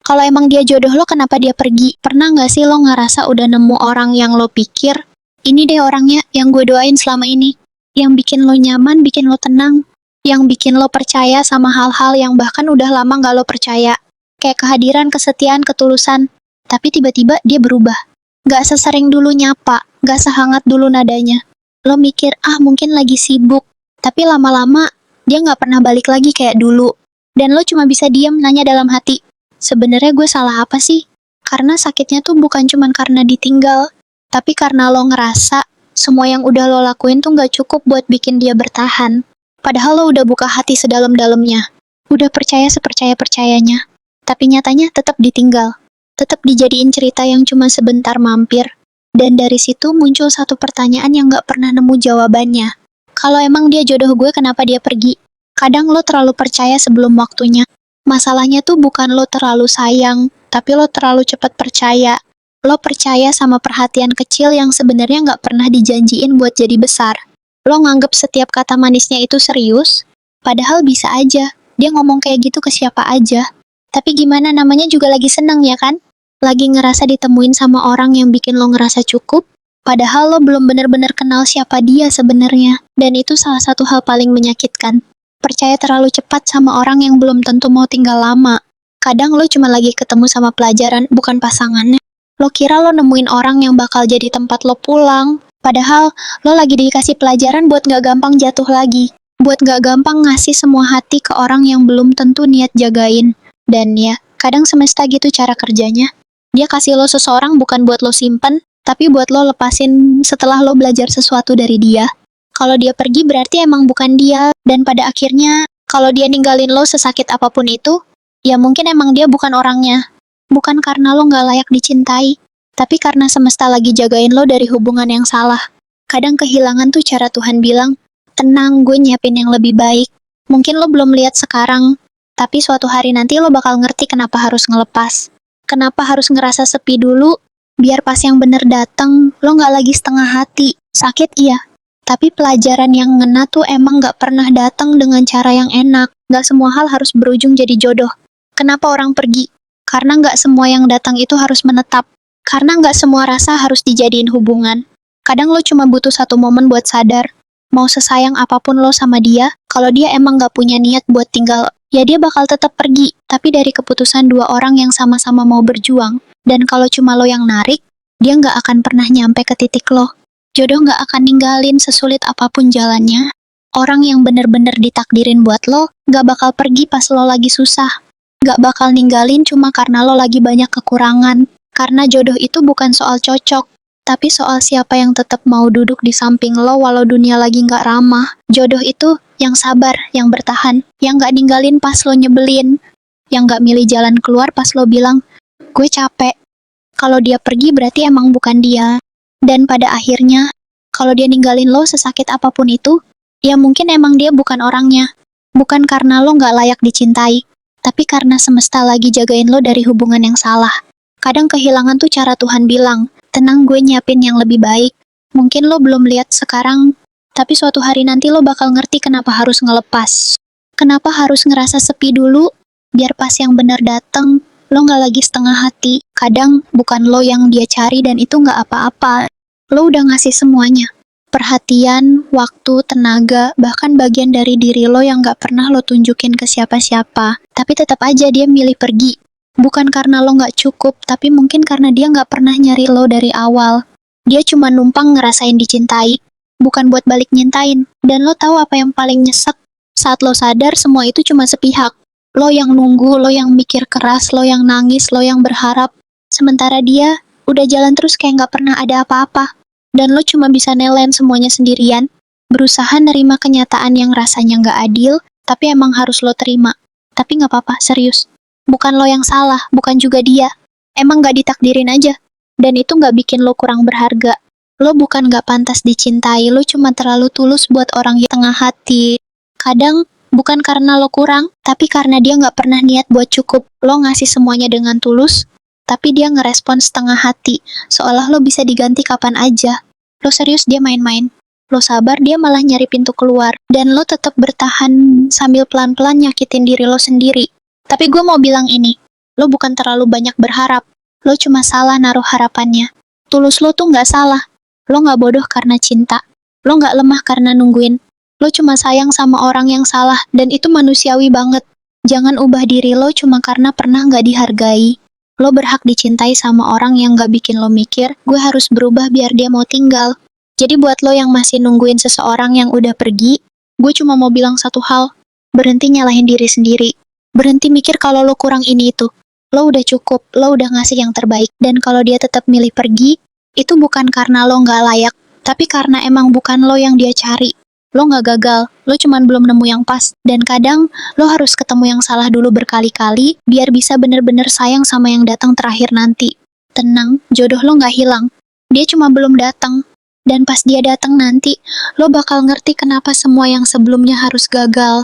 Kalau emang dia jodoh lo, kenapa dia pergi? Pernah nggak sih lo ngerasa udah nemu orang yang lo pikir, ini deh orangnya yang gue doain selama ini. Yang bikin lo nyaman, bikin lo tenang. Yang bikin lo percaya sama hal-hal yang bahkan udah lama nggak lo percaya. Kayak kehadiran, kesetiaan, ketulusan. Tapi tiba-tiba dia berubah. Nggak sesering dulu nyapa, nggak sehangat dulu nadanya. Lo mikir, mungkin lagi sibuk. Tapi lama-lama, dia nggak pernah balik lagi kayak dulu. Dan lo cuma bisa diam nanya dalam hati, sebenarnya gue salah apa sih? Karena sakitnya tuh bukan cuma karena ditinggal, tapi karena lo ngerasa semua yang udah lo lakuin tuh nggak cukup buat bikin dia bertahan. Padahal lo udah buka hati sedalam-dalamnya. Udah percaya sepercaya-percayanya. Tapi nyatanya tetap ditinggal. Tetap dijadiin cerita yang cuma sebentar mampir. Dan dari situ muncul satu pertanyaan yang nggak pernah nemu jawabannya. Kalau emang dia jodoh gue, kenapa dia pergi? Kadang lo terlalu percaya sebelum waktunya. Masalahnya tuh bukan lo terlalu sayang, tapi lo terlalu cepat percaya. Lo percaya sama perhatian kecil yang sebenarnya nggak pernah dijanjiin buat jadi besar. Lo nganggep setiap kata manisnya itu serius, padahal bisa aja dia ngomong kayak gitu ke siapa aja. Tapi gimana, namanya juga lagi seneng ya kan? Lagi ngerasa ditemuin sama orang yang bikin lo ngerasa cukup, padahal lo belum bener-bener kenal siapa dia sebenarnya. Dan itu salah satu hal paling menyakitkan. Percaya terlalu cepat sama orang yang belum tentu mau tinggal lama. Kadang lo cuma lagi ketemu sama pelajaran, bukan pasangannya. Lo kira lo nemuin orang yang bakal jadi tempat lo pulang, padahal lo lagi dikasih pelajaran buat gak gampang jatuh lagi. Buat gak gampang ngasih semua hati ke orang yang belum tentu niat jagain. Dan ya, kadang semesta gitu cara kerjanya. Dia kasih lo seseorang bukan buat lo simpen, tapi buat lo lepasin setelah lo belajar sesuatu dari dia. Kalau dia pergi berarti emang bukan dia, dan pada akhirnya, kalau dia ninggalin lo sesakit apapun itu, ya mungkin emang dia bukan orangnya. Bukan karena lo gak layak dicintai, tapi karena semesta lagi jagain lo dari hubungan yang salah. Kadang kehilangan tuh cara Tuhan bilang, tenang, gue nyiapin yang lebih baik. Mungkin lo belum lihat sekarang, tapi suatu hari nanti lo bakal ngerti kenapa harus ngelepas. Kenapa harus ngerasa sepi dulu, biar pas yang bener dateng, lo gak lagi setengah hati. Sakit iya, tapi pelajaran yang ngena tuh emang gak pernah datang dengan cara yang enak. Gak semua hal harus berujung jadi jodoh. Kenapa orang pergi? Karena gak semua yang datang itu harus menetap. Karena gak semua rasa harus dijadiin hubungan. Kadang lo cuma butuh satu momen buat sadar. Mau sesayang apapun lo sama dia, kalau dia emang gak punya niat buat tinggal, ya dia bakal tetap pergi. Tapi dari keputusan dua orang yang sama-sama mau berjuang. Dan kalau cuma lo yang narik, dia gak akan pernah nyampe ke titik lo. Jodoh gak akan ninggalin sesulit apapun jalannya. Orang yang bener-bener ditakdirin buat lo, gak bakal pergi pas lo lagi susah. Gak bakal ninggalin cuma karena lo lagi banyak kekurangan. Karena jodoh itu bukan soal cocok, tapi soal siapa yang tetap mau duduk di samping lo walau dunia lagi gak ramah. Jodoh itu yang sabar, yang bertahan, yang gak ninggalin pas lo nyebelin, yang gak milih jalan keluar pas lo bilang, gue capek. Kalau dia pergi berarti emang bukan dia. Dan pada akhirnya, kalau dia ninggalin lo sesakit apapun itu, ya mungkin emang dia bukan orangnya. Bukan karena lo gak layak dicintai, tapi karena semesta lagi jagain lo dari hubungan yang salah. Kadang kehilangan tuh cara Tuhan bilang, tenang, gue nyiapin yang lebih baik. Mungkin lo belum lihat sekarang, tapi suatu hari nanti lo bakal ngerti kenapa harus ngelepas. Kenapa harus ngerasa sepi dulu, biar pas yang benar dateng, lo gak lagi setengah hati. Kadang bukan lo yang dia cari dan itu gak apa-apa. Lo udah ngasih semuanya. Perhatian, waktu, tenaga, bahkan bagian dari diri lo yang gak pernah lo tunjukin ke siapa-siapa. Tapi tetap aja dia milih pergi. Bukan karena lo gak cukup, tapi mungkin karena dia gak pernah nyari lo dari awal. Dia cuma numpang ngerasain dicintai, bukan buat balik nyintain. Dan lo tahu apa yang paling nyesek? Saat lo sadar semua itu cuma sepihak. Lo yang nunggu, lo yang mikir keras, lo yang nangis, lo yang berharap. Sementara dia udah jalan terus kayak gak pernah ada apa-apa. Dan lo cuma bisa nelen semuanya sendirian. Berusaha nerima kenyataan yang rasanya gak adil, tapi emang harus lo terima. Tapi gak apa-apa, serius. Bukan lo yang salah, bukan juga dia. Emang gak ditakdirin aja. Dan itu gak bikin lo kurang berharga. Lo bukan gak pantas dicintai, lo cuma terlalu tulus buat orang yang tengah hati. Kadang, bukan karena lo kurang, tapi karena dia gak pernah niat buat cukup. Lo ngasih semuanya dengan tulus, tapi dia ngerespon setengah hati, seolah lo bisa diganti kapan aja. Lo serius, dia main-main. Lo sabar, dia malah nyari pintu keluar. Dan lo tetap bertahan sambil pelan-pelan nyakitin diri lo sendiri. Tapi gue mau bilang ini, Lo bukan terlalu banyak berharap. Lo cuma salah naruh harapannya. Tulus lo tuh nggak salah. Lo nggak bodoh karena cinta. Lo nggak lemah karena nungguin. Lo cuma sayang sama orang yang salah, dan itu manusiawi banget. Jangan ubah diri lo cuma karena pernah nggak dihargai. Lo berhak dicintai sama orang yang nggak bikin lo mikir, gue harus berubah biar dia mau tinggal. Jadi buat lo yang masih nungguin seseorang yang udah pergi, gue cuma mau bilang satu hal. Berhenti nyalahin diri sendiri. Berhenti mikir kalau lo kurang ini itu. Lo udah cukup, lo udah ngasih yang terbaik. Dan kalau dia tetap milih pergi, itu bukan karena lo nggak layak, tapi karena emang bukan lo yang dia cari. Lo nggak gagal, lo cuman belum nemu yang pas. Dan kadang, lo harus ketemu yang salah dulu berkali-kali, biar bisa bener-bener sayang sama yang datang terakhir nanti. Tenang, jodoh lo nggak hilang. Dia cuma belum datang. Dan pas dia datang nanti, lo bakal ngerti kenapa semua yang sebelumnya harus gagal.